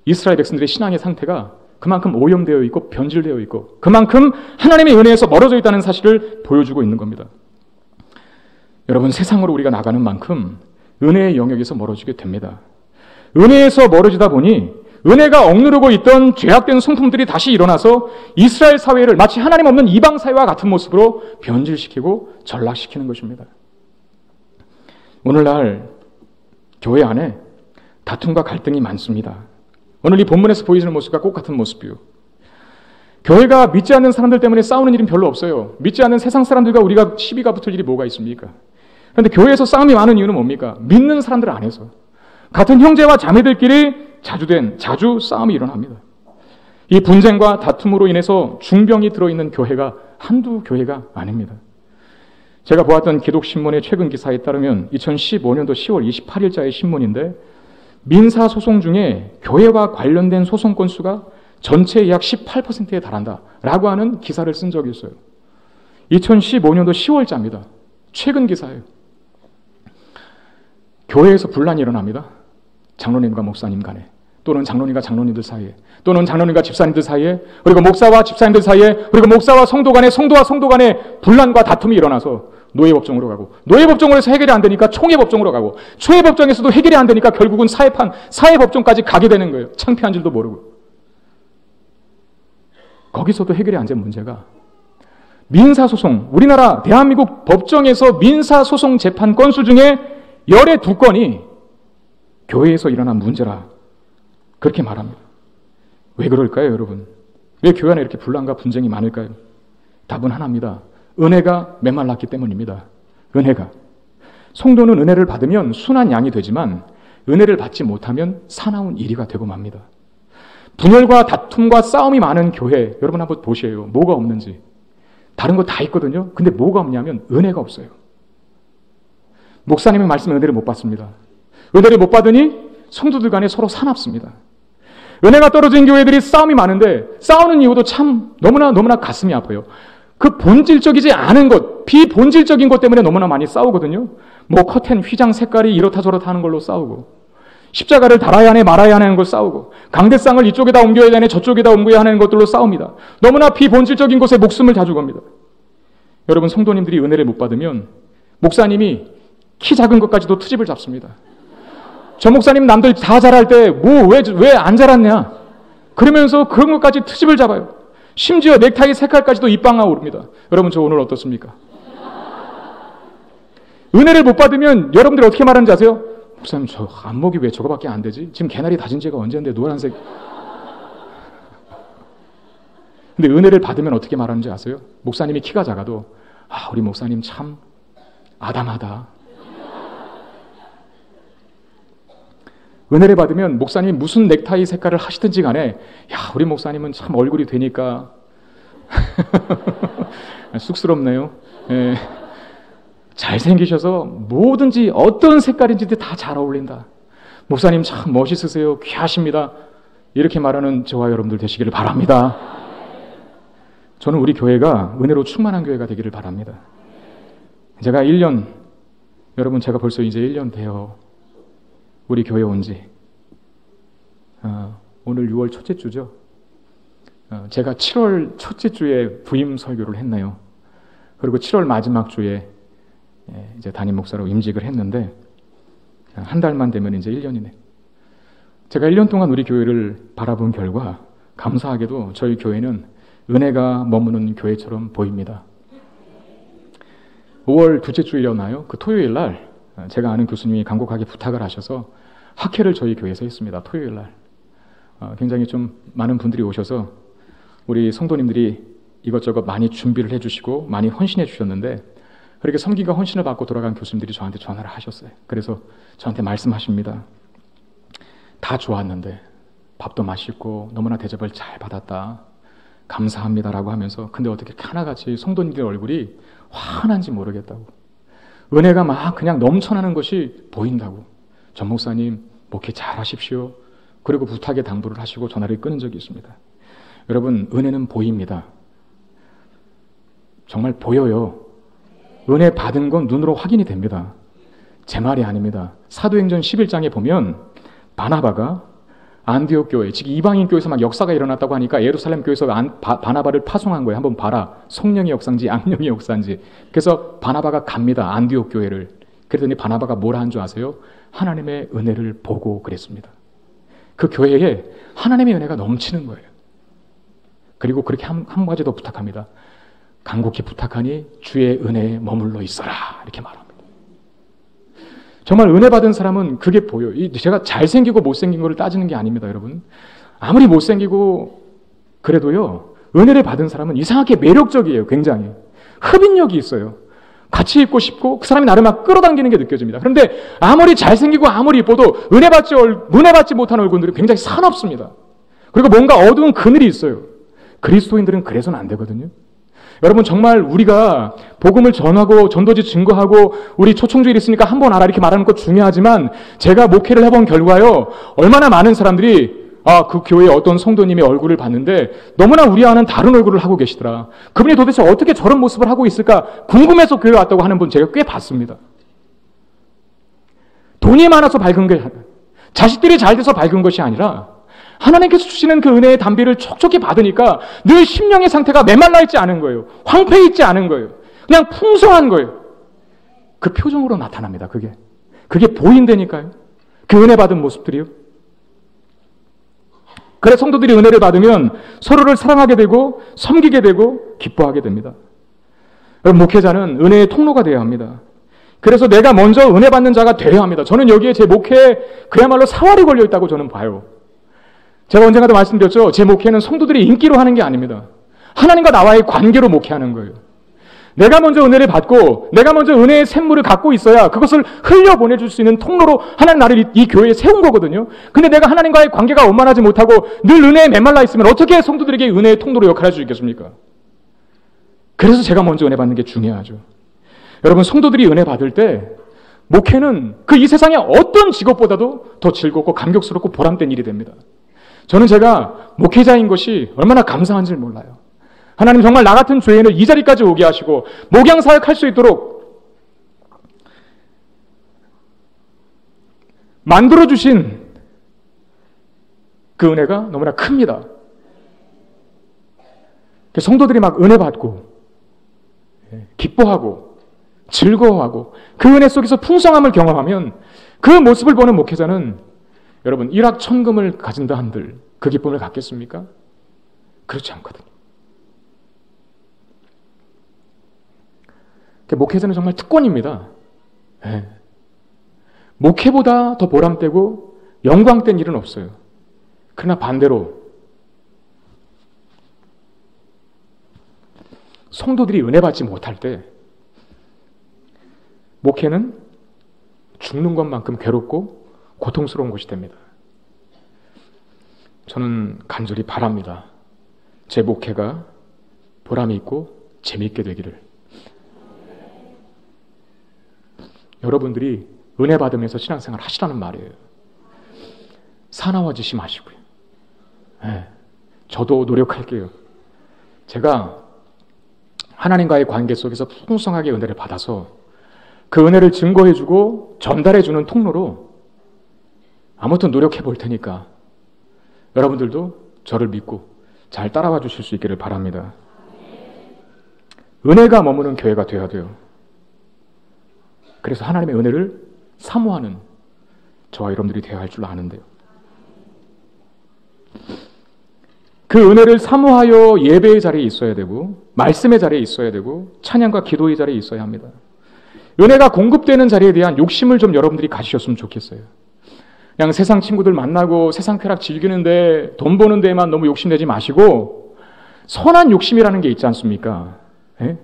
이스라엘 백성들의 신앙의 상태가 그만큼 오염되어 있고 변질되어 있고 그만큼 하나님의 은혜에서 멀어져 있다는 사실을 보여주고 있는 겁니다. 여러분, 세상으로 우리가 나가는 만큼 은혜의 영역에서 멀어지게 됩니다. 은혜에서 멀어지다 보니 은혜가 억누르고 있던 죄악된 성품들이 다시 일어나서 이스라엘 사회를 마치 하나님 없는 이방 사회와 같은 모습으로 변질시키고 전락시키는 것입니다. 오늘날 교회 안에 다툼과 갈등이 많습니다. 오늘 이 본문에서 보이는 모습과 똑같은 모습이요. 교회가 믿지 않는 사람들 때문에 싸우는 일은 별로 없어요. 믿지 않는 세상 사람들과 우리가 시비가 붙을 일이 뭐가 있습니까? 그런데 교회에서 싸움이 많은 이유는 뭡니까? 믿는 사람들 안에서 같은 형제와 자매들끼리 자주 싸움이 일어납니다. 이 분쟁과 다툼으로 인해서 중병이 들어있는 교회가 한두 교회가 아닙니다. 제가 보았던 기독신문의 최근 기사에 따르면 2015년도 10월 28일자의 신문인데 민사 소송 중에 교회와 관련된 소송 건수가 전체의 약 18%에 달한다 라고 하는 기사를 쓴 적이 있어요. 2015년도 10월자입니다. 최근 기사예요. 교회에서 분란이 일어납니다. 장로님과 목사님 간에, 또는 장로님과 장로님들 사이에, 또는 장로님과 집사님들 사이에, 그리고 목사와 집사님들 사이에, 그리고 목사와 성도 간에, 성도와 성도 간에 분란과 다툼이 일어나서 노예법정으로 가고, 노예법정으로서 해결이 안 되니까 총회법정으로 가고, 총회법정에서도 해결이 안 되니까 결국은 사회법정까지 가게 되는 거예요. 창피한 줄도 모르고. 거기서도 해결이 안 된 문제가 민사소송, 우리나라 대한민국 법정에서 민사소송 재판 건수 중에 12건이 교회에서 일어난 문제라 그렇게 말합니다. 왜 그럴까요, 여러분? 왜 교회 안에 이렇게 분란과 분쟁이 많을까요? 답은 하나입니다. 은혜가 메말랐기 때문입니다. 은혜가. 성도는 은혜를 받으면 순한 양이 되지만 은혜를 받지 못하면 사나운 이리가 되고 맙니다. 분열과 다툼과 싸움이 많은 교회, 여러분 한번 보세요. 뭐가 없는지. 다른 거 다 있거든요. 근데 뭐가 없냐면 은혜가 없어요. 목사님의 말씀 은혜를 못 받습니다. 은혜를 못 받으니 성도들 간에 서로 사납습니다. 은혜가 떨어진 교회들이 싸움이 많은데 싸우는 이유도 참 너무나 가슴이 아파요. 그 본질적이지 않은 것, 비본질적인 것 때문에 너무나 많이 싸우거든요. 뭐 커튼 휘장 색깔이 이렇다 저렇다 하는 걸로 싸우고, 십자가를 달아야 하네 말아야 하는 걸 싸우고, 강대상을 이쪽에다 옮겨야 하네 저쪽에다 옮겨야 하는 것들로 싸웁니다. 너무나 비본질적인 것에 목숨을 자주 겁니다. 여러분, 성도님들이 은혜를 못 받으면 목사님이 키 작은 것까지도 트집을 잡습니다. 저 목사님 남들 다 잘할 때 왜 안 잘했냐? 그러면서 그런 것까지 트집을 잡아요. 심지어 넥타이 색깔까지도 입방아 오릅니다. 여러분, 저 오늘 어떻습니까? 은혜를 못 받으면 여러분들이 어떻게 말하는지 아세요? 목사님, 저 안목이 왜 저거밖에 안 되지? 지금 개나리 다진 지가 언제인데 노란색. 근데 은혜를 받으면 어떻게 말하는지 아세요? 목사님이 키가 작아도 우리 목사님 참 아담하다. 은혜를 받으면 목사님이 무슨 넥타이 색깔을 하시든지 간에 우리 목사님은 참 얼굴이 되니까 쑥스럽네요. 예. 잘생기셔서 뭐든지 어떤 색깔인지 다 잘 어울린다. 목사님 참 멋있으세요. 귀하십니다. 이렇게 말하는 저와 여러분들 되시기를 바랍니다. 저는 우리 교회가 은혜로 충만한 교회가 되기를 바랍니다. 제가 1년, 여러분 제가 벌써 이제 1년 돼요. 우리 교회 온 지. 오늘 6월 첫째 주죠. 제가 7월 첫째 주에 부임 설교를 했네요. 그리고 7월 마지막 주에 이제 담임 목사로 임직을 했는데 한 달만 되면 이제 1년이네. 제가 1년 동안 우리 교회를 바라본 결과 감사하게도 저희 교회는 은혜가 머무는 교회처럼 보입니다. 5월 둘째 주일이었나요? 그 토요일 날 제가 아는 교수님이 간곡하게 부탁을 하셔서 학회를 저희 교회에서 했습니다. 토요일 날. 굉장히 좀 많은 분들이 오셔서 우리 성도님들이 이것저것 많이 준비를 해주시고 많이 헌신해 주셨는데, 그렇게 섬기가 헌신을 받고 돌아간 교수님들이 저한테 전화를 하셨어요. 그래서 저한테 말씀하십니다. 다 좋았는데 밥도 맛있고 너무나 대접을 잘 받았다. 감사합니다라고 하면서 근데 어떻게 하나같이 성도님들 얼굴이 환한지 모르겠다고. 은혜가 막 그냥 넘쳐나는 것이 보인다고. 전 목사님 목회 잘 하십시오. 그리고 부탁에 당부를 하시고 전화를 끊은 적이 있습니다. 여러분, 은혜는 보입니다. 정말 보여요. 은혜 받은 건 눈으로 확인이 됩니다. 제 말이 아닙니다. 사도행전 11장에 보면 바나바가 안디옥 교회, 즉 이방인 교회에서 막 역사가 일어났다고 하니까 예루살렘 교회에서 바나바를 파송한 거예요. 한번 봐라. 성령의 역사인지 악령의 역사인지. 그래서 바나바가 갑니다. 안디옥 교회를. 그랬더니 바나바가 뭐라 한 줄 아세요? 하나님의 은혜를 보고 그랬습니다. 그 교회에 하나님의 은혜가 넘치는 거예요. 그리고 그렇게 한 가지 더 부탁합니다. 간곡히 부탁하니 주의 은혜에 머물러 있어라. 이렇게 말합니다. 정말 은혜 받은 사람은 그게 보여요. 제가 잘생기고 못생긴 거를 따지는 게 아닙니다, 여러분. 아무리 못생기고 그래도요, 은혜를 받은 사람은 이상하게 매력적이에요, 굉장히. 흡인력이 있어요. 같이 있고 싶고 그 사람이 나를 막 끌어당기는 게 느껴집니다. 그런데 아무리 잘생기고 아무리 이뻐도 은혜 받지 못한 얼굴들은 굉장히 사납습니다. 그리고 뭔가 어두운 그늘이 있어요. 그리스도인들은 그래서는 안 되거든요. 여러분, 정말 우리가 복음을 전하고 전도지 증거하고 우리 초청주일 있으니까 한번 알아 이렇게 말하는 것 중요하지만 제가 목회를 해본 결과요, 얼마나 많은 사람들이 그 교회의 어떤 성도님의 얼굴을 봤는데 너무나 우리와는 다른 얼굴을 하고 계시더라. 그분이 도대체 어떻게 저런 모습을 하고 있을까 궁금해서 교회 왔다고 하는 분 제가 꽤 봤습니다. 돈이 많아서 밝은 게, 자식들이 잘 돼서 밝은 것이 아니라 하나님께서 주시는 그 은혜의 담비를 촉촉히 받으니까 늘 심령의 상태가 메말라 있지 않은 거예요. 황폐해 있지 않은 거예요. 그냥 풍성한 거예요. 그 표정으로 나타납니다. 그게 보인다니까요. 그 은혜 받은 모습들이요. 그래 성도들이 은혜를 받으면 서로를 사랑하게 되고 섬기게 되고 기뻐하게 됩니다. 여러분, 목회자는 은혜의 통로가 되어야 합니다. 그래서 내가 먼저 은혜 받는 자가 되어야 합니다. 저는 여기에 제 목회에 그야말로 사활이 걸려 있다고 저는 봐요. 제가 언젠가도 말씀드렸죠. 제 목회는 성도들이 인기로 하는 게 아닙니다. 하나님과 나와의 관계로 목회하는 거예요. 내가 먼저 은혜를 받고 내가 먼저 은혜의 샘물을 갖고 있어야 그것을 흘려보내줄 수 있는 통로로 하나님 나를 이 교회에 세운 거거든요. 근데 내가 하나님과의 관계가 원만하지 못하고 늘 은혜에 메말라 있으면 어떻게 성도들에게 은혜의 통로로 역할할 수 있겠습니까? 그래서 제가 먼저 은혜 받는 게 중요하죠. 여러분, 성도들이 은혜 받을 때 목회는 그 이 세상의 어떤 직업보다도 더 즐겁고 감격스럽고 보람된 일이 됩니다. 저는 제가 목회자인 것이 얼마나 감사한지 몰라요. 하나님 정말 나 같은 죄인을 이 자리까지 오게 하시고 목양사역할 수 있도록 만들어주신 그 은혜가 너무나 큽니다. 성도들이 막 은혜 받고 기뻐하고 즐거워하고 그 은혜 속에서 풍성함을 경험하면 그 모습을 보는 목회자는 여러분, 일확천금을 가진다 한들 그 기쁨을 갖겠습니까? 그렇지 않거든요. 목회자는 정말 특권입니다. 네. 목회보다 더 보람되고 영광된 일은 없어요. 그러나 반대로 성도들이 은혜 받지 못할 때 목회는 죽는 것만큼 괴롭고 고통스러운 것이 됩니다. 저는 간절히 바랍니다. 제 목회가 보람이 있고 재미있게 되기를. 여러분들이 은혜 받으면서 신앙생활 하시라는 말이에요. 사나워지시 마시고요. 네, 저도 노력할게요. 제가 하나님과의 관계 속에서 풍성하게 은혜를 받아서 그 은혜를 증거해주고 전달해주는 통로로 아무튼 노력해 볼 테니까 여러분들도 저를 믿고 잘 따라와 주실 수 있기를 바랍니다. 은혜가 머무는 교회가 되어야 돼요. 그래서 하나님의 은혜를 사모하는 저와 여러분들이 되어야 할 줄 아는데요. 그 은혜를 사모하여 예배의 자리에 있어야 되고 말씀의 자리에 있어야 되고 찬양과 기도의 자리에 있어야 합니다. 은혜가 공급되는 자리에 대한 욕심을 좀 여러분들이 가지셨으면 좋겠어요. 그냥 세상 친구들 만나고 세상 쾌락 즐기는데 돈 버는 데에만 너무 욕심내지 마시고 선한 욕심이라는 게 있지 않습니까? 예?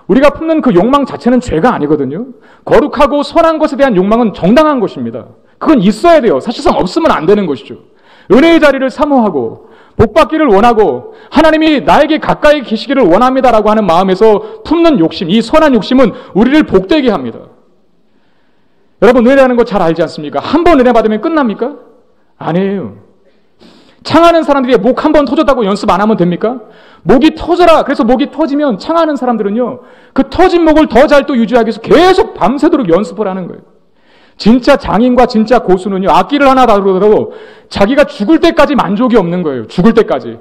우리가 품는 그 욕망 자체는 죄가 아니거든요. 거룩하고 선한 것에 대한 욕망은 정당한 것입니다. 그건 있어야 돼요. 사실상 없으면 안 되는 것이죠. 은혜의 자리를 사모하고 복받기를 원하고 하나님이 나에게 가까이 계시기를 원합니다라고 하는 마음에서 품는 욕심, 이 선한 욕심은 우리를 복되게 합니다. 여러분, 은혜라는 거 잘 알지 않습니까? 한 번 은혜 받으면 끝납니까? 아니에요. 창하는 사람들이 목 한 번 터졌다고 연습 안 하면 됩니까? 목이 터져라. 그래서 목이 터지면 창하는 사람들은요, 그 터진 목을 더 잘 또 유지하기 위해서 계속 밤새도록 연습을 하는 거예요. 진짜 장인과 진짜 고수는요, 악기를 하나 다루더라도 자기가 죽을 때까지 만족이 없는 거예요. 죽을 때까지.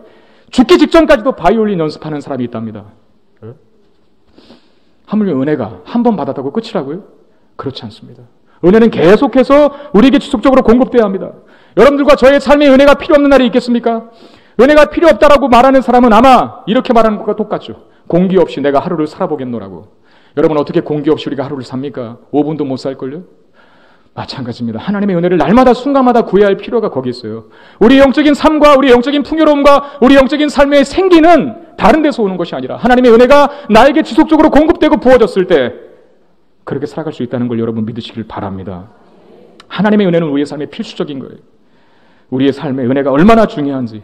죽기 직전까지도 바이올린 연습하는 사람이 있답니다. 하물며 은혜가 한 번 받았다고 끝이라고요? 그렇지 않습니다. 은혜는 계속해서 우리에게 지속적으로 공급되어야 합니다. 여러분들과 저의 삶에 은혜가 필요 없는 날이 있겠습니까? 은혜가 필요 없다라고 말하는 사람은 아마 이렇게 말하는 것과 똑같죠. 공기 없이 내가 하루를 살아보겠노라고. 여러분, 어떻게 공기 없이 우리가 하루를 삽니까? 5분도 못 살걸요? 마찬가지입니다. 하나님의 은혜를 날마다 순간마다 구해야 할 필요가 거기 있어요. 우리 영적인 삶과 우리 영적인 풍요로움과 우리 영적인 삶의 생기는 다른 데서 오는 것이 아니라 하나님의 은혜가 나에게 지속적으로 공급되고 부어졌을 때 그렇게 살아갈 수 있다는 걸 여러분 믿으시길 바랍니다. 하나님의 은혜는 우리의 삶에 필수적인 거예요. 우리의 삶에 은혜가 얼마나 중요한지,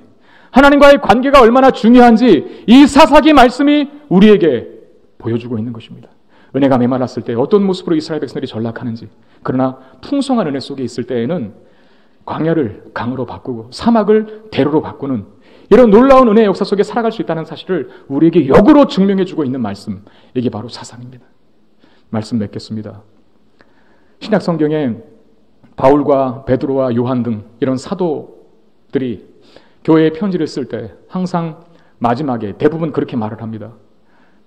하나님과의 관계가 얼마나 중요한지 이 사사기 말씀이 우리에게 보여주고 있는 것입니다. 은혜가 메말랐을 때 어떤 모습으로 이스라엘 백성들이 전락하는지, 그러나 풍성한 은혜 속에 있을 때에는 광야를 강으로 바꾸고 사막을 대로로 바꾸는 이런 놀라운 은혜의 역사 속에 살아갈 수 있다는 사실을 우리에게 역으로 증명해주고 있는 말씀, 이게 바로 사상입니다. 말씀 맺겠습니다. 신약 성경에 바울과 베드로와 요한 등 이런 사도들이 교회에 편지를 쓸 때 항상 마지막에 대부분 그렇게 말을 합니다.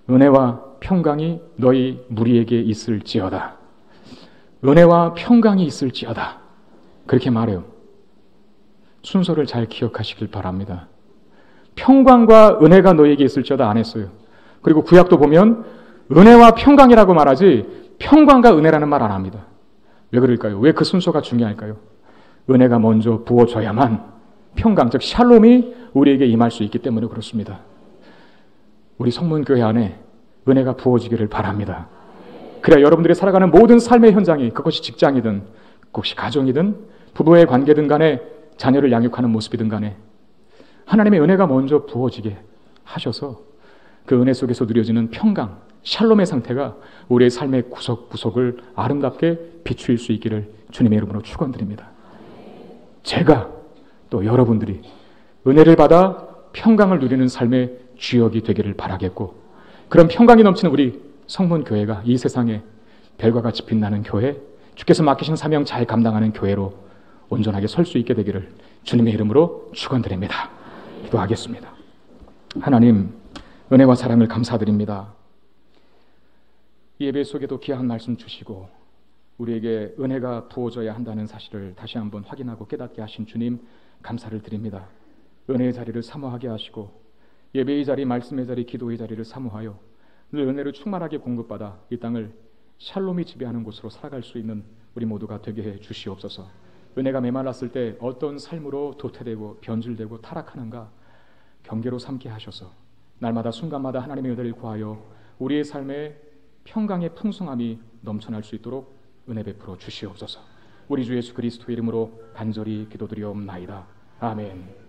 은혜와 평강이 너희 무리에게 있을지어다. 은혜와 평강이 있을지어다. 그렇게 말해요. 순서를 잘 기억하시길 바랍니다. 평강과 은혜가 너희에게 있을지어다 안 했어요. 그리고 구약도 보면 은혜와 평강이라고 말하지 평강과 은혜라는 말 안 합니다. 왜 그럴까요? 왜 그 순서가 중요할까요? 은혜가 먼저 부어져야만 평강, 즉 샬롬이 우리에게 임할 수 있기 때문에 그렇습니다. 우리 성문교회 안에 은혜가 부어지기를 바랍니다. 그래야 여러분들이 살아가는 모든 삶의 현장이, 그것이 직장이든 그것이 가정이든 부부의 관계든 간에 자녀를 양육하는 모습이든 간에 하나님의 은혜가 먼저 부어지게 하셔서 그 은혜 속에서 누려지는 평강, 샬롬의 상태가 우리의 삶의 구석구석을 아름답게 비추일 수 있기를 주님의 이름으로 축원드립니다. 제가 또 여러분들이 은혜를 받아 평강을 누리는 삶의 주역이 되기를 바라겠고, 그런 평강이 넘치는 우리 성문교회가 이 세상에 별과 같이 빛나는 교회, 주께서 맡기신 사명 잘 감당하는 교회로 온전하게 설 수 있게 되기를 주님의 이름으로 축원드립니다. 기도하겠습니다. 하나님, 은혜와 사랑을 감사드립니다. 이 예배 속에도 귀한 말씀 주시고 우리에게 은혜가 부어져야 한다는 사실을 다시 한번 확인하고 깨닫게 하신 주님 감사를 드립니다. 은혜의 자리를 사모하게 하시고 예배의 자리, 말씀의 자리, 기도의 자리를 사모하여 늘 은혜를 충만하게 공급받아 이 땅을 샬롬이 지배하는 곳으로 살아갈 수 있는 우리 모두가 되게 해 주시옵소서. 은혜가 메말랐을 때 어떤 삶으로 도태되고 변질되고 타락하는가 경계로 삼게 하셔서 날마다 순간마다 하나님의 은혜를 구하여 우리의 삶에 평강의 풍성함이 넘쳐날 수 있도록 은혜 베풀어 주시옵소서. 우리 주 예수 그리스도의 이름으로 간절히 기도드리옵나이다. 아멘.